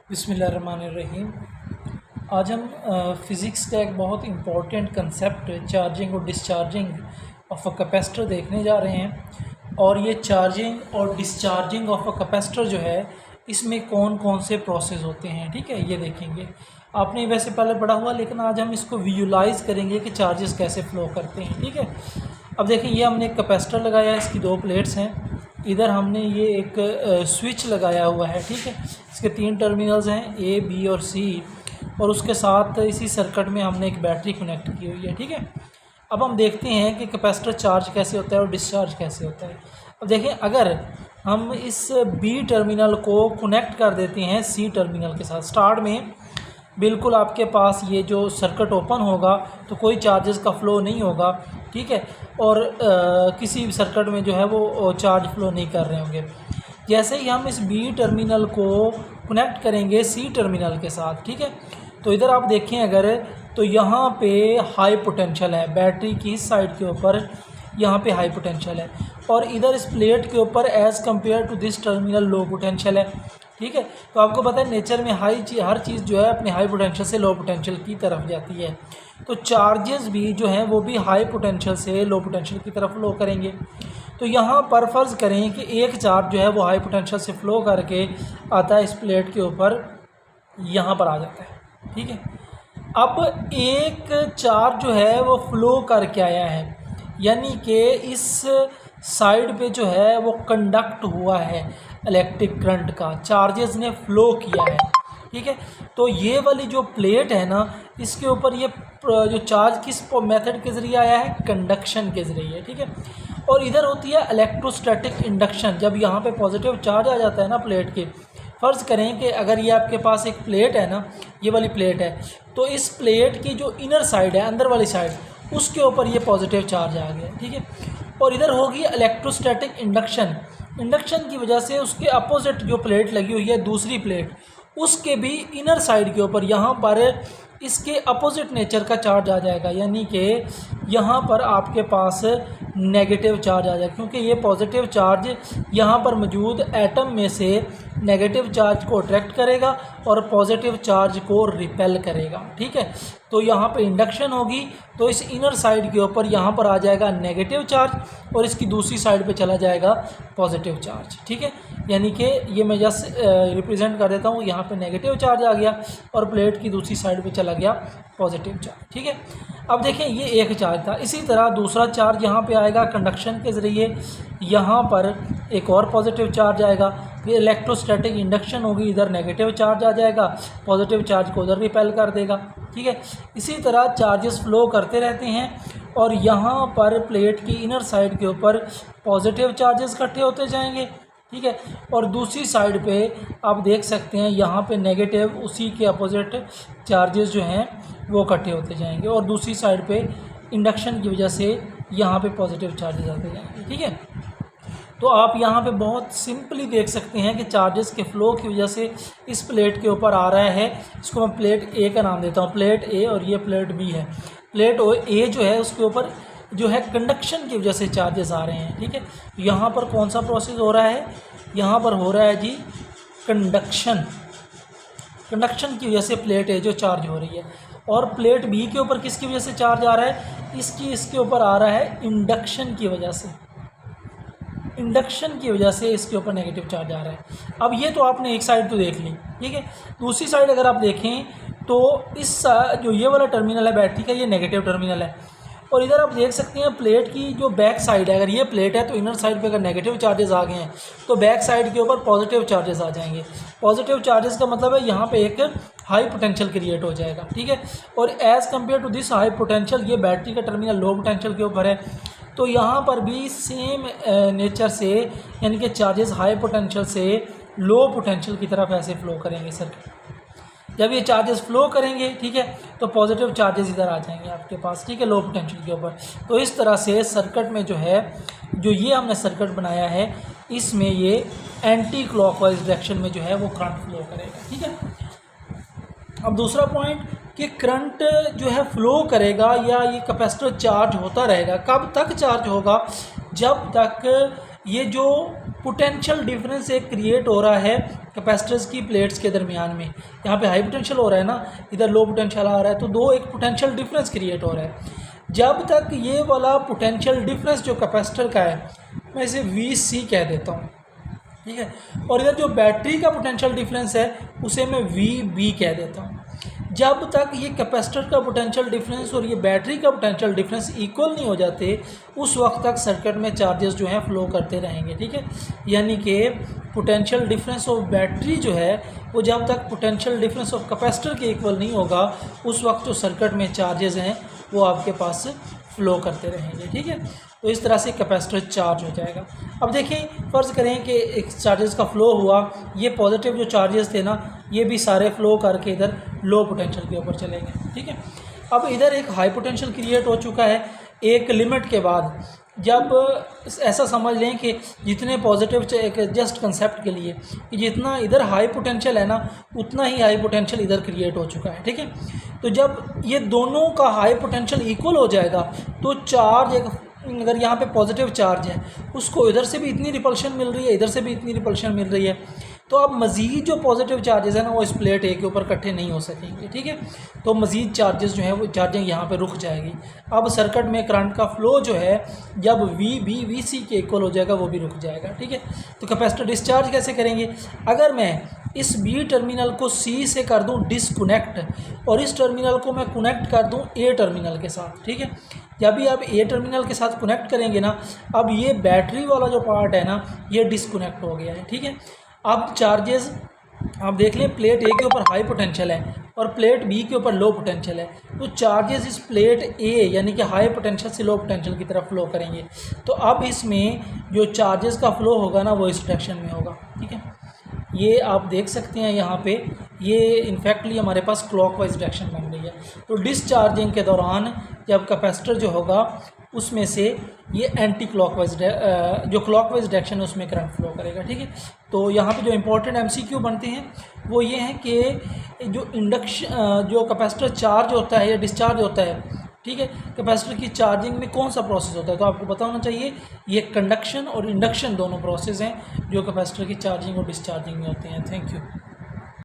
बिस्मिल्लाहिर्रहमानिर्रहीम। आज हम फ़िज़िक्स का एक बहुत इम्पॉर्टेंट कंसेप्ट चार्जिंग और डिस्चार्जिंग ऑफ अ कैपेसिटर देखने जा रहे हैं। और ये चार्जिंग और डिस्चार्जिंग ऑफ अ कैपेसिटर जो है इसमें कौन कौन से प्रोसेस होते हैं, ठीक है, ये देखेंगे। आपने वैसे पहले पढ़ा हुआ, लेकिन आज हम इसको विजुलाइज़ करेंगे कि चार्जेस कैसे फ़्लो करते हैं, ठीक है। अब देखिए, ये हमने एक कैपेसिटर लगाया है, इसकी 2 प्लेट्स हैं। इधर हमने ये एक स्विच लगाया हुआ है, ठीक है। इसके 3 टर्मिनल्स हैं, ए, बी और सी। और उसके साथ इसी सर्किट में हमने एक बैटरी कनेक्ट की हुई है, ठीक है। अब हम देखते हैं कि कैपेसिटर चार्ज कैसे होता है और डिस्चार्ज कैसे होता है। अब देखें, अगर हम इस बी टर्मिनल को कनेक्ट कर देते हैं सी टर्मिनल के साथ, स्टार्ट में बिल्कुल आपके पास ये जो सर्किट ओपन होगा तो कोई चार्जेस का फ़्लो नहीं होगा, ठीक है। और किसी भी सर्किट में जो है वो चार्ज फ़्लो नहीं कर रहे होंगे। जैसे ही हम इस बी टर्मिनल को कनेक्ट करेंगे सी टर्मिनल के साथ, ठीक है, तो इधर आप देखें अगर, तो यहाँ पे हाई पोटेंशियल है, बैटरी की इस साइड के ऊपर यहाँ पे हाई पोटेंशियल है। और इधर इस प्लेट के ऊपर as compare to this terminal low potential है, ठीक है। तो आपको पता है नेचर में हर चीज़ जो है अपने हाई पोटेंशियल से लो पोटेंशियल की तरफ जाती है। तो चार्जेस भी जो हैं वो भी हाई पोटेंशियल से लो पोटेंशियल की तरफ फ़्लो करेंगे। तो यहाँ पर फ़र्ज़ करें कि एक चार्ज जो है वो हाई पोटेंशियल से फ़्लो करके आता है इस प्लेट के ऊपर, यहाँ पर आ जाता है, ठीक है। अब एक चार्ज जो है वो फ़्लो करके आया है, यानी कि इस साइड पे जो है वो कंडक्ट हुआ है इलेक्ट्रिक करंट का, चार्जेस ने फ़्लो किया है, ठीक है। तो ये वाली जो प्लेट है ना, इसके ऊपर ये जो चार्ज किस मेथड के ज़रिए आया है, कंडक्शन के ज़रिए, ठीक है। और इधर होती है इलेक्ट्रोस्टैटिक इंडक्शन। जब यहाँ पे पॉजिटिव चार्ज आ जाता है ना प्लेट के, फ़र्ज़ करें कि अगर ये आपके पास एक प्लेट है ना, ये वाली प्लेट है, तो इस प्लेट की जो इनर साइड है, अंदर वाली साइड, उसके ऊपर ये पॉजिटिव चार्ज आ गया, ठीक है। और इधर होगी इलेक्ट्रोस्टैटिक इंडक्शन। इंडक्शन की वजह से उसके अपोजिट जो प्लेट लगी हुई है, दूसरी प्लेट, उसके भी इनर साइड के ऊपर यहाँ पर इसके अपोजिट नेचर का चार्ज आ जाएगा, यानी कि यहाँ पर आपके पास नेगेटिव चार्ज आ जाएगा, क्योंकि ये पॉजिटिव चार्ज यहाँ पर मौजूद एटम में से नेगेटिव चार्ज को अट्रैक्ट करेगा और पॉजिटिव चार्ज को रिपेल करेगा, ठीक है। तो यहाँ पे इंडक्शन होगी, तो इस इनर साइड के ऊपर यहाँ पर आ जाएगा नेगेटिव चार्ज और इसकी दूसरी साइड पे चला जाएगा पॉजिटिव चार्ज, ठीक है। यानी कि ये मैं जस्ट रिप्रेजेंट कर देता हूँ, यहाँ पे नेगेटिव चार्ज आ गया और प्लेट की दूसरी साइड पे चला गया पॉजिटिव चार्ज, ठीक है। अब देखें, ये एक चार्ज था। इसी तरह दूसरा चार्ज यहाँ पे आएगा कंडक्शन के ज़रिए, यहाँ पर एक और पॉजिटिव चार्ज आएगा, फिर इलेक्ट्रोस्टैटिक इंडक्शन होगी, इधर नेगेटिव चार्ज आ जाएगा, पॉजिटिव चार्ज को उधर रिपेल कर देगा, ठीक है। इसी तरह चार्जेस फ़्लो करते रहते हैं और यहाँ पर प्लेट की इनर साइड के ऊपर पॉजिटिव चार्जेस इकट्ठे होते जाएंगे, ठीक है। और दूसरी साइड पे आप देख सकते हैं यहाँ पे नेगेटिव, उसी के अपोजिट चार्जेस जो हैं वो इकट्ठे होते जाएंगे और दूसरी साइड पे इंडक्शन की वजह से यहाँ पे पॉजिटिव चार्जेस आते जाएंगे, ठीक है। तो आप यहाँ पे बहुत सिंपली देख सकते हैं कि चार्जेस के फ़्लो की वजह से इस प्लेट के ऊपर आ रहा है। इसको मैं प्लेट ए का नाम देता हूँ, प्लेट ए, और ये प्लेट बी है। प्लेट ए जो है उसके ऊपर जो है कंडक्शन की वजह से चार्जेस आ रहे हैं, ठीक है। यहाँ पर कौन सा प्रोसेस हो रहा है, यहाँ पर हो रहा है जी कंडक्शन। कंडक्शन की वजह से प्लेट ए जो चार्ज हो रही है। और प्लेट बी के ऊपर किसकी वजह से चार्ज आ रहा है, इसके ऊपर आ रहा है इंडक्शन की वजह से। इंडक्शन की वजह से इसके ऊपर नेगेटिव चार्ज आ रहा है। अब ये तो आपने एक साइड तो देख ली, ठीक है। दूसरी साइड अगर आप देखें तो इस जो ये वाला टर्मिनल है बैटरी का, ये नेगेटिव टर्मिनल है। और इधर आप देख सकते हैं प्लेट की जो बैक साइड है, अगर ये प्लेट है तो इनर साइड पे अगर नेगेटिव चार्जेस आ गए हैं तो बैक साइड के ऊपर पॉजिटिव चार्जेस आ जाएंगे। पॉजिटिव चार्जेस का मतलब है यहाँ पे एक हाई पोटेंशियल क्रिएट हो जाएगा, ठीक है। और as compare to this high potential, ये बैटरी का टर्मिनल लो पोटेंशियल के ऊपर है, तो यहाँ पर भी सेम नेचर से, यानी कि चार्जेस हाई पोटेंशियल से लो पोटेंशियल की तरफ ऐसे फ़्लो करेंगे सर्किट। जब ये चार्जेस फ़्लो करेंगे, ठीक है, तो पॉजिटिव चार्जेस इधर आ जाएंगे आपके पास, ठीक है, लो पोटेंशियल के ऊपर। तो इस तरह से सर्किट में जो है, जो ये हमने सर्किट बनाया है, इसमें ये एंटी क्लॉकवाइज डायरेक्शन में जो है वो करंट फ़्लो करेगा, ठीक है। अब दूसरा पॉइंट कि करंट जो है फ़्लो करेगा या ये कैपेसिटर चार्ज होता रहेगा। कब तक चार्ज होगा, जब तक ये जो पोटेंशियल डिफरेंस एक क्रिएट हो रहा है कैपेसिटर्स की प्लेट्स के दरमियान में। यहाँ पे हाई पोटेंशियल हो रहा है ना, इधर लो पोटेंशियल आ रहा है, तो दो एक पोटेंशियल डिफरेंस क्रिएट हो रहा है। जब तक ये वाला पोटेंशियल डिफरेंस जो कैपेसिटर का है, मैं इसे VC कह देता हूँ, ठीक है, और इधर जो बैटरी का पोटेंशियल डिफरेंस है उसे मैं VB कह देता हूँ। जब तक ये कैपेसिटर का पोटेंशियल डिफरेंस और ये बैटरी का पोटेंशियल डिफरेंस इक्वल नहीं हो जाते, उस वक्त तक सर्किट में चार्जेस जो हैं फ्लो करते रहेंगे, ठीक है। यानी कि पोटेंशियल डिफरेंस ऑफ बैटरी जो है वो जब तक पोटेंशियल डिफरेंस ऑफ कैपेसिटर के इक्वल नहीं होगा, उस वक्त जो सर्किट में चार्जेस हैं वो आपके पास फ्लो करते रहेंगे, ठीक है। तो इस तरह से कैपेसिटर चार्ज हो जाएगा। अब देखें, फ़र्ज़ करें कि एक चार्जेस का फ़्लो हुआ, ये पॉजिटिव जो चार्जेस थे ना, ये भी सारे फ़्लो करके इधर लो पोटेंशियल के ऊपर चले गए, ठीक है। अब इधर एक हाई पोटेंशियल क्रिएट हो चुका है एक लिमिट के बाद। जब ऐसा समझ लें कि जितने पॉजिटिव, एक जस्ट कंसेप्ट के लिए, कि जितना इधर हाई पोटेंशियल है ना, उतना ही हाई पोटेंशियल इधर क्रिएट हो चुका है, ठीक है। तो जब ये दोनों का हाई पोटेंशियल इक्वल हो जाएगा, तो चार्ज एक, अगर यहाँ पे पॉजिटिव चार्ज है, उसको इधर से भी इतनी रिपल्शन मिल रही है, इधर से भी इतनी रिपल्शन मिल रही है, तो अब मज़ीद जो पॉजिटिव चार्जेस हैं ना, वो इस प्लेट ए के ऊपर इकट्ठे नहीं हो सकेंगे, ठीक है। तो मज़ीद चार्जेस जो है वो चार्जिंग यहाँ पे रुक जाएगी। अब सर्किट में करंट का फ़्लो जो है जब VC के इक्वल हो जाएगा, वो भी रुक जाएगा, ठीक है। तो कैपेसिटर डिस्चार्ज कैसे करेंगे? अगर मैं इस B टर्मिनल को C से कर दूँ डिसकनेक्ट, और इस टर्मिनल को मैं कनेक्ट कर दूँ A टर्मिनल के साथ, ठीक है। जब भी आप A टर्मिनल के साथ कनेक्ट करेंगे ना, अब ये बैटरी वाला जो पार्ट है ना, ये डिसकनेक्ट हो गया है, ठीक है। अब चार्जेस आप देख लें, प्लेट A के ऊपर हाई पोटेंशियल है और प्लेट B के ऊपर लो पोटेंशियल है, तो चार्जेस इस प्लेट A यानी कि हाई पोटेंशियल से लो पोटेंशियल की तरफ फ्लो करेंगे। तो अब इसमें जो चार्जेस का फ्लो होगा ना, वो इस डायरेक्शन में होगा, ठीक है। ये आप देख सकते हैं यहाँ पे, ये इनफैक्टली हमारे पास क्लॉकवाइज डायरेक्शन बन रही है। तो डिसचार्जिंग के दौरान जब कैपेसिटर जो होगा उसमें से ये एंटी क्लॉकवाइज, जो क्लॉकवाइज डायरेक्शन है उसमें करंट फ्लो करेगा, ठीक है। तो यहाँ पे जो इंपॉर्टेंट MCQ बनते हैं वो ये हैं कि जो कैपेसिटर चार्ज होता है या डिस्चार्ज होता है, ठीक है, कैपेसिटर की चार्जिंग में कौन सा प्रोसेस होता है, तो आपको पता होना चाहिए ये कंडक्शन और इंडक्शन दोनों प्रोसेस हैं जो कैपेसिटर की चार्जिंग और डिस्चार्जिंग में होते हैं। Thank you.